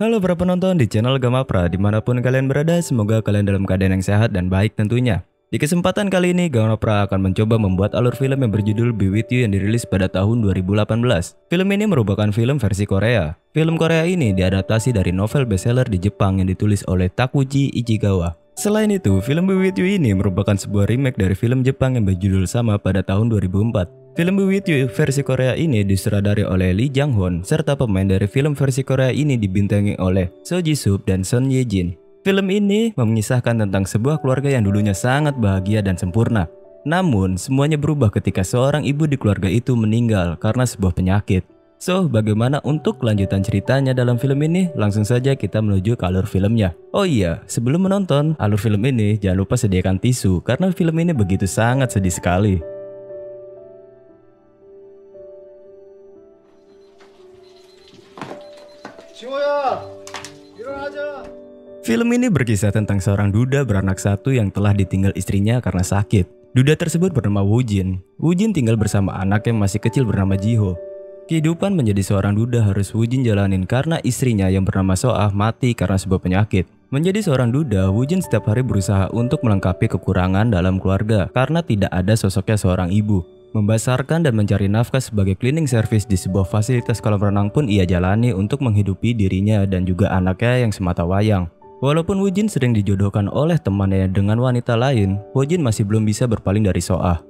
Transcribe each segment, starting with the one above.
Halo para penonton di channel Gamapra, dimanapun kalian berada, semoga kalian dalam keadaan yang sehat dan baik tentunya. Di kesempatan kali ini, Gamapra akan mencoba membuat alur film yang berjudul Be With You yang dirilis pada tahun 2018. Film ini merupakan film versi Korea. Film Korea ini diadaptasi dari novel bestseller di Jepang yang ditulis oleh Takuji Ichigawa. Selain itu, film Be With You ini merupakan sebuah remake dari film Jepang yang berjudul sama pada tahun 2004. Film Be With You versi Korea ini disutradari oleh Lee Jang Hoon, serta pemain dari film versi Korea ini dibintangi oleh Seo Ji Sub dan Son Ye Jin. Film ini mengisahkan tentang sebuah keluarga yang dulunya sangat bahagia dan sempurna. Namun, semuanya berubah ketika seorang ibu di keluarga itu meninggal karena sebuah penyakit. So, bagaimana untuk kelanjutan ceritanya dalam film ini? Langsung saja kita menuju ke alur filmnya. Oh iya, sebelum menonton alur film ini, jangan lupa sediakan tisu karena film ini begitu sangat sedih sekali. Film ini berkisah tentang seorang duda beranak satu yang telah ditinggal istrinya karena sakit. Duda tersebut bernama Woo Jin. Woo Jin tinggal bersama anak yang masih kecil bernama Ji-ho. Kehidupan menjadi seorang duda harus Woo Jin jalanin karena istrinya yang bernama So-ah mati karena sebuah penyakit. Menjadi seorang duda, Woo Jin setiap hari berusaha untuk melengkapi kekurangan dalam keluarga karena tidak ada sosoknya seorang ibu. Membesarkan dan mencari nafkah sebagai cleaning service di sebuah fasilitas kolam renang pun ia jalani untuk menghidupi dirinya dan juga anaknya yang semata wayang. Walaupun Woo Jin sering dijodohkan oleh temannya dengan wanita lain, Woo Jin masih belum bisa berpaling dari So-ah.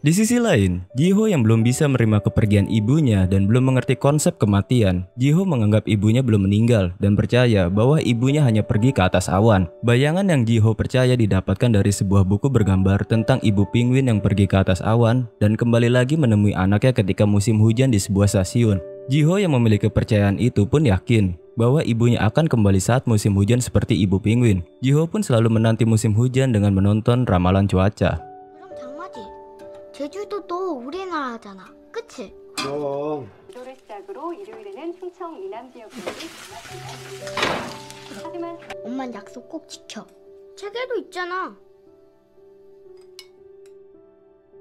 Di sisi lain, Ji-ho yang belum bisa menerima kepergian ibunya dan belum mengerti konsep kematian. Ji-ho menganggap ibunya belum meninggal dan percaya bahwa ibunya hanya pergi ke atas awan. Bayangan yang Ji-ho percaya didapatkan dari sebuah buku bergambar tentang ibu penguin yang pergi ke atas awan dan kembali lagi menemui anaknya ketika musim hujan di sebuah stasiun. Ji-ho yang memiliki kepercayaan itu pun yakin bahwa ibunya akan kembali saat musim hujan seperti ibu penguin. Ji-ho pun selalu menanti musim hujan dengan menonton ramalan cuaca. 제주도도 우리나라잖아, 그치? 그럼. 를 시작으로 일요일에는 충청 이남 지역으로 하지만 엄만 약속 꼭 지켜. 책에도 있잖아.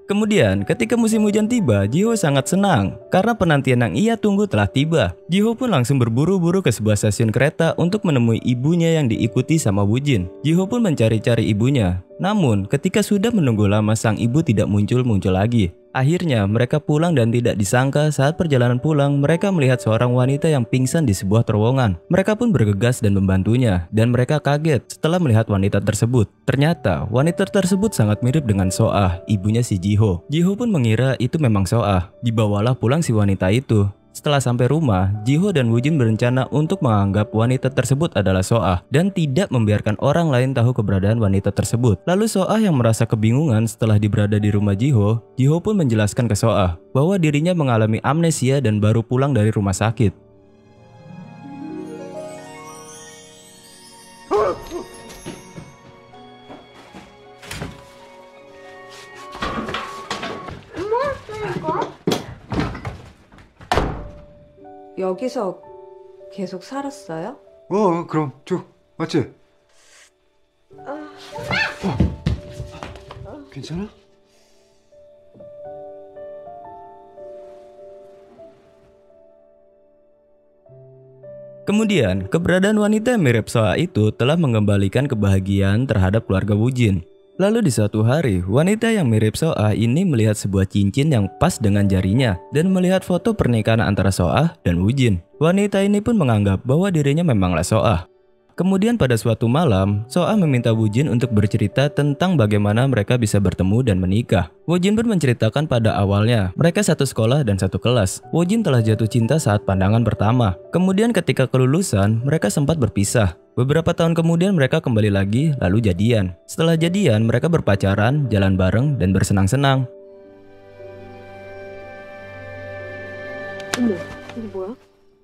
Kemudian, ketika musim hujan tiba, Ji-ho sangat senang karena penantian yang ia tunggu telah tiba. Ji-ho pun langsung berburu-buru ke sebuah stasiun kereta untuk menemui ibunya yang diikuti sama Woo Jin. Ji-ho pun mencari-cari ibunya. Namun, ketika sudah menunggu lama, sang ibu tidak muncul-muncul lagi. Akhirnya, mereka pulang dan tidak disangka saat perjalanan pulang, mereka melihat seorang wanita yang pingsan di sebuah terowongan. Mereka pun bergegas dan membantunya, dan mereka kaget setelah melihat wanita tersebut. Ternyata, wanita tersebut sangat mirip dengan So-ah, ibunya si Ji-ho. Ji-ho pun mengira itu memang So-ah. Dibawalah pulang si wanita itu. Setelah sampai rumah, Ji-ho dan Woo Jin berencana untuk menganggap wanita tersebut adalah So-ah dan tidak membiarkan orang lain tahu keberadaan wanita tersebut. Lalu So-ah yang merasa kebingungan setelah berada di rumah Ji-ho, Ji-ho pun menjelaskan ke So-ah bahwa dirinya mengalami amnesia dan baru pulang dari rumah sakit. 여기서 계속 살았어요? 그럼 쭉 맞지? 괜찮아? Kemudian, keberadaan wanita yang mirip So-ah itu telah mengembalikan kebahagiaan terhadap keluarga Woo Jin. Lalu di suatu hari, wanita yang mirip So-ah ini melihat sebuah cincin yang pas dengan jarinya dan melihat foto pernikahan antara So-ah dan Woo Jin. Wanita ini pun menganggap bahwa dirinya memanglah So-ah. Kemudian pada suatu malam, So-ah meminta Woo Jin untuk bercerita tentang bagaimana mereka bisa bertemu dan menikah. Woo Jin pun menceritakan pada awalnya, mereka satu sekolah dan satu kelas. Woo Jin telah jatuh cinta saat pandangan pertama. Kemudian ketika kelulusan, mereka sempat berpisah. Beberapa tahun kemudian mereka kembali lagi lalu jadian. Setelah jadian, mereka berpacaran, jalan bareng, dan bersenang-senang. 어머, 이게 뭐야?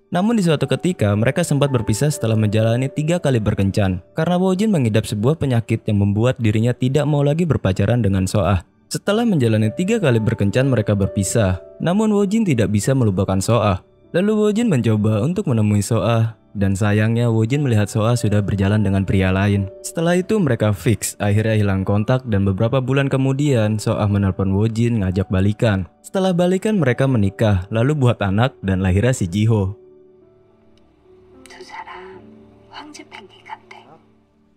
Namun di suatu ketika, mereka sempat berpisah setelah menjalani 3 kali berkencan. Karena Woo Jin mengidap sebuah penyakit yang membuat dirinya tidak mau lagi berpacaran dengan So-ah. Setelah menjalani 3 kali berkencan, mereka berpisah. Namun Woo Jin tidak bisa melupakan So-ah. Lalu Woo Jin mencoba untuk menemui So-ah dan sayangnya Wojin melihat Soa sudah berjalan dengan pria lain. Setelah itu mereka fix, akhirnya hilang kontak dan beberapa bulan kemudian Soa menelpon Wojin ngajak balikan. Setelah balikan mereka menikah, lalu buat anak dan lahirnya si Jiho. 두 사람 황제 펭귄 같대.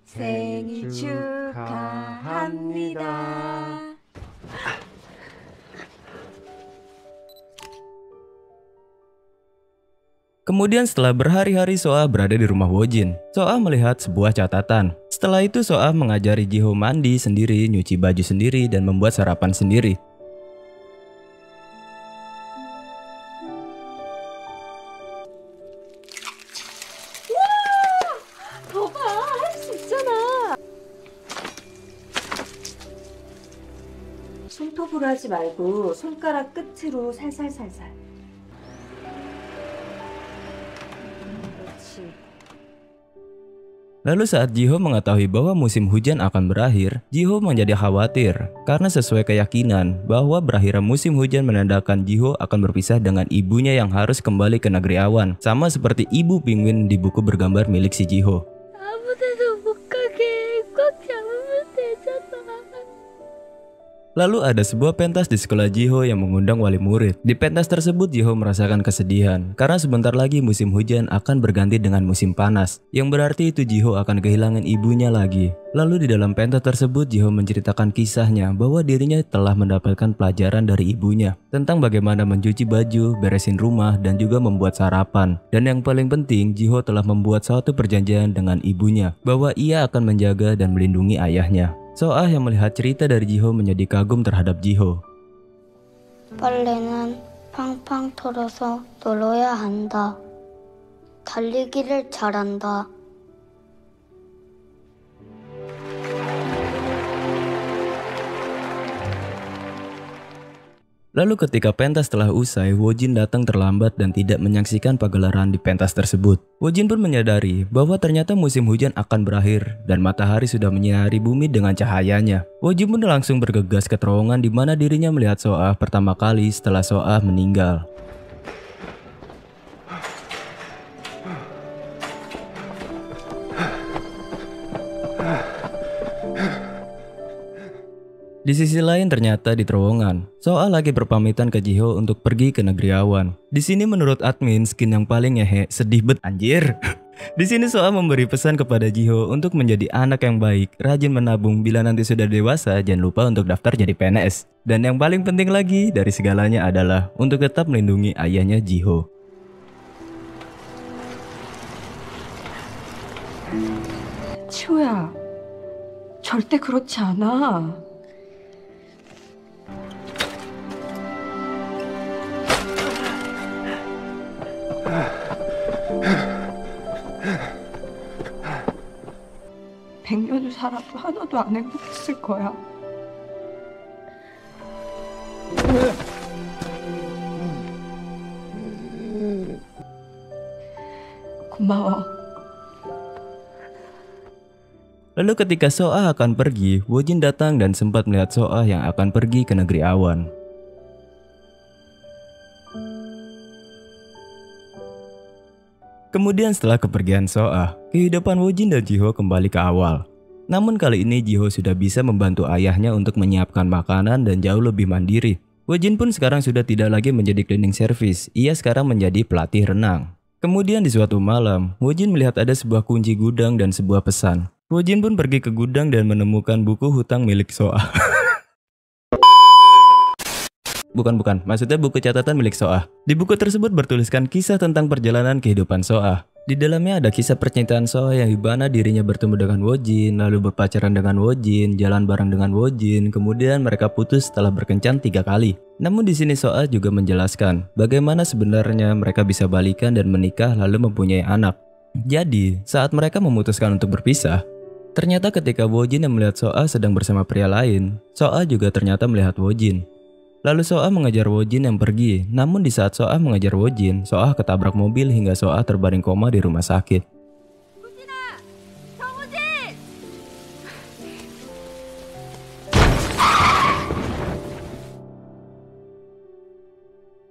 생일 축하합니다. Kemudian setelah berhari-hari Soa berada di rumah Wojin, Soa melihat sebuah catatan. Setelah itu Soa mengajari Jiho mandi sendiri, nyuci baju sendiri, dan membuat sarapan sendiri. 거봐, 할 수 있잖아. 손톱으로 하지 말고 손가락 끝으로 살살살살. 그렇지. Lalu saat Jiho mengetahui bahwa musim hujan akan berakhir, Jiho menjadi khawatir karena sesuai keyakinan bahwa berakhirnya musim hujan menandakan Jiho akan berpisah dengan ibunya yang harus kembali ke negeri awan, sama seperti ibu penguin di buku bergambar milik si Jiho. 아무데도 못 가게 꽉 잡으면 되잖아. Lalu ada sebuah pentas di sekolah Jiho yang mengundang wali murid. Di pentas tersebut Jiho merasakan kesedihan karena sebentar lagi musim hujan akan berganti dengan musim panas, yang berarti itu Jiho akan kehilangan ibunya lagi. Lalu di dalam pentas tersebut Jiho menceritakan kisahnya bahwa dirinya telah mendapatkan pelajaran dari ibunya tentang bagaimana mencuci baju, beresin rumah, dan juga membuat sarapan. Dan yang paling penting, Jiho telah membuat suatu perjanjian dengan ibunya bahwa ia akan menjaga dan melindungi ayahnya. Soa yang melihat cerita dari Jiho menjadi kagum terhadap Jiho. 빨래는 팡팡 털어서 널어야 한다. 달리기를 잘한다. Lalu ketika pentas telah usai, Wojin datang terlambat dan tidak menyaksikan pagelaran di pentas tersebut. Wojin pun menyadari bahwa ternyata musim hujan akan berakhir dan matahari sudah menyinari bumi dengan cahayanya. Wojin pun langsung bergegas ke terowongan di mana dirinya melihat Soa pertama kali setelah Soa meninggal. Di sisi lain ternyata di terowongan, Soa lagi berpamitan ke Jiho untuk pergi ke negeri awan. Di sini menurut admin skin yang paling ngehe, sedih bet anjir. Di sini Soa memberi pesan kepada Jiho untuk menjadi anak yang baik, rajin menabung, bila nanti sudah dewasa jangan lupa untuk daftar jadi PNS. Dan yang paling penting lagi dari segalanya adalah untuk tetap melindungi ayahnya Jiho. 지호야, 절대 그렇지 않아. 백년을 살아도 하나도 안 행복했을 거야. 고마워. Lalu ketika Soa akan pergi, Wojin datang dan sempat melihat Soa yang akan pergi ke negeri awan. Kemudian setelah kepergian Soa, kehidupan Wojin dan Jiho kembali ke awal. Namun kali ini Jiho sudah bisa membantu ayahnya untuk menyiapkan makanan dan jauh lebih mandiri. Wojin pun sekarang sudah tidak lagi menjadi cleaning service, ia sekarang menjadi pelatih renang. Kemudian di suatu malam, Wojin melihat ada sebuah kunci gudang dan sebuah pesan. Wojin pun pergi ke gudang dan menemukan buku hutang milik Soa. Bukan, maksudnya buku catatan milik Soa. Di buku tersebut bertuliskan kisah tentang perjalanan kehidupan Soa. Di dalamnya ada kisah percintaan Soa yang dimana dirinya bertemu dengan Wojin, lalu berpacaran dengan Wojin, jalan bareng dengan Wojin, kemudian mereka putus setelah berkencan 3 kali. Namun di sini Soa juga menjelaskan bagaimana sebenarnya mereka bisa balikan dan menikah lalu mempunyai anak. Jadi, saat mereka memutuskan untuk berpisah, ternyata ketika Wojin yang melihat Soa sedang bersama pria lain, Soa juga ternyata melihat Wojin. Lalu Soa mengejar Wojin yang pergi, namun di saat Soa mengejar Wojin, Soa ketabrak mobil hingga Soa terbaring koma di rumah sakit.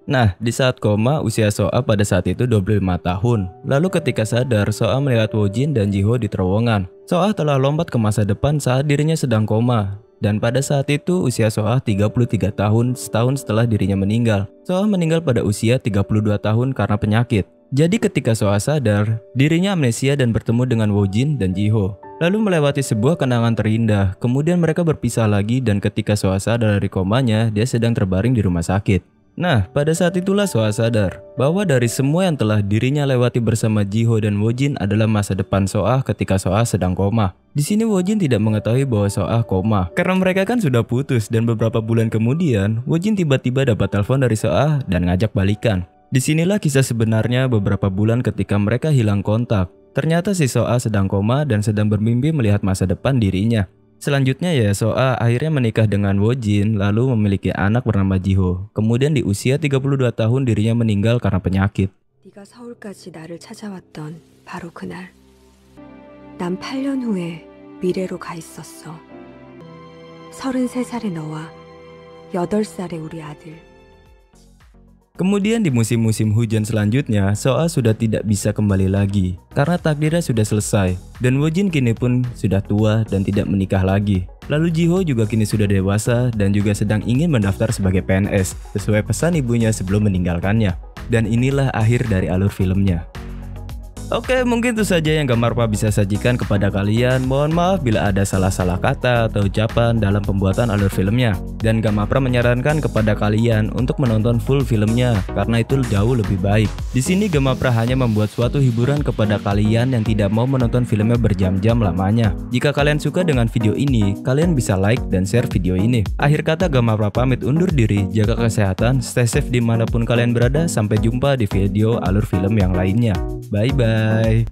Nah, di saat koma, usia Soa pada saat itu 25 tahun. Lalu ketika sadar, Soa melihat Wojin dan Jiho di terowongan. Soa telah lompat ke masa depan saat dirinya sedang koma. Dan pada saat itu, usia Soa 33 tahun, setahun setelah dirinya meninggal. Soa meninggal pada usia 32 tahun karena penyakit. Jadi ketika Soa sadar, dirinya amnesia dan bertemu dengan Wojin dan Jiho. Lalu melewati sebuah kenangan terindah, kemudian mereka berpisah lagi dan ketika Soa sadar dari komanya, dia sedang terbaring di rumah sakit. Nah, pada saat itulah Soa sadar bahwa dari semua yang telah dirinya lewati bersama Jiho dan Wojin adalah masa depan Soa ketika Soa sedang koma. Di sini Wojin tidak mengetahui bahwa Soa koma karena mereka kan sudah putus dan beberapa bulan kemudian Wojin tiba-tiba dapat telepon dari Soa dan ngajak balikan. Disinilah kisah sebenarnya beberapa bulan ketika mereka hilang kontak. Ternyata si Soa sedang koma dan sedang bermimpi melihat masa depan dirinya. Selanjutnya ya Soa akhirnya menikah dengan Wojin lalu memiliki anak bernama Jiho. Kemudian di usia 32 tahun dirinya meninggal karena penyakit. 네가 서울까지 나를 찾아왔던 바로 그날. 난 8년 후에 미래로 가 있었어. 33살의 너와 8살의 우리 아들. Kemudian di musim-musim hujan selanjutnya, Soa sudah tidak bisa kembali lagi karena takdirnya sudah selesai dan Wojin kini pun sudah tua dan tidak menikah lagi. Lalu Jiho juga kini sudah dewasa dan juga sedang ingin mendaftar sebagai PNS sesuai pesan ibunya sebelum meninggalkannya. Dan inilah akhir dari alur filmnya. Oke, mungkin itu saja yang Gamarpa bisa sajikan kepada kalian. Mohon maaf bila ada salah-salah kata atau ucapan dalam pembuatan alur filmnya. Dan Gamarpa menyarankan kepada kalian untuk menonton full filmnya karena itu jauh lebih baik. Di sini Gamarpa hanya membuat suatu hiburan kepada kalian yang tidak mau menonton filmnya berjam-jam lamanya. Jika kalian suka dengan video ini, kalian bisa like dan share video ini. Akhir kata Gamarpa pamit undur diri, jaga kesehatan, stay safe dimanapun kalian berada. Sampai jumpa di video alur film yang lainnya. Bye-bye.